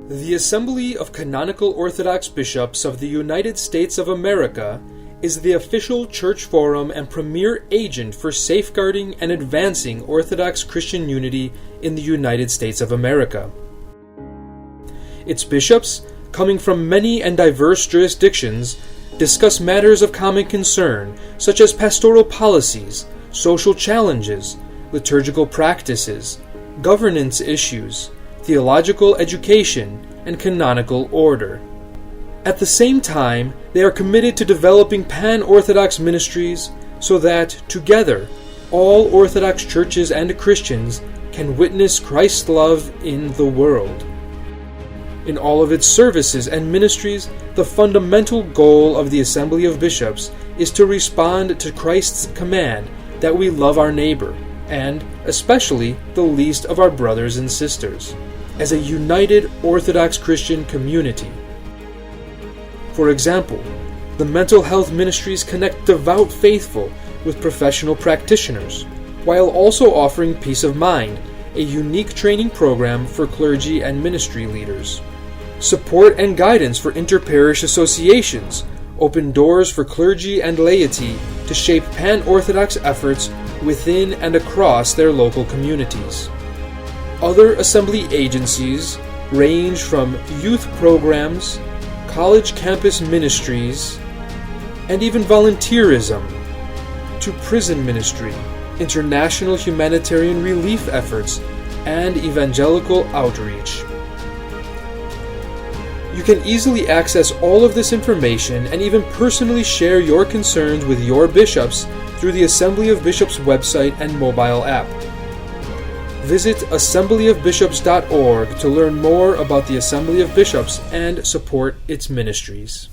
The Assembly of Canonical Orthodox Bishops of the United States of America is the official church forum and premier agent for safeguarding and advancing Orthodox Christian unity in the United States of America. Its bishops, coming from many and diverse jurisdictions, discuss matters of common concern such as pastoral policies, social challenges, liturgical practices, governance issues, theological education, and canonical order. At the same time, they are committed to developing pan-Orthodox ministries so that, together, all Orthodox churches and Christians can witness Christ's love in the world. In all of its services and ministries, the fundamental goal of the Assembly of Bishops is to respond to Christ's command that we love our neighbor, and especially the least of our brothers and sisters, as a united Orthodox Christian community. For example, the mental health ministries connect devout faithful with professional practitioners, while also offering peace of mind, a unique training program for clergy and ministry leaders. Support and guidance for inter-parish associations open doors for clergy and laity to shape pan-Orthodox efforts within and across their local communities. Other assembly agencies range from youth programs, college campus ministries, and even volunteerism, to prison ministry, international humanitarian relief efforts, and evangelical outreach. You can easily access all of this information and even personally share your concerns with your bishops through the Assembly of Bishops website and mobile app. Visit assemblyofbishops.org to learn more about the Assembly of Bishops and support its ministries.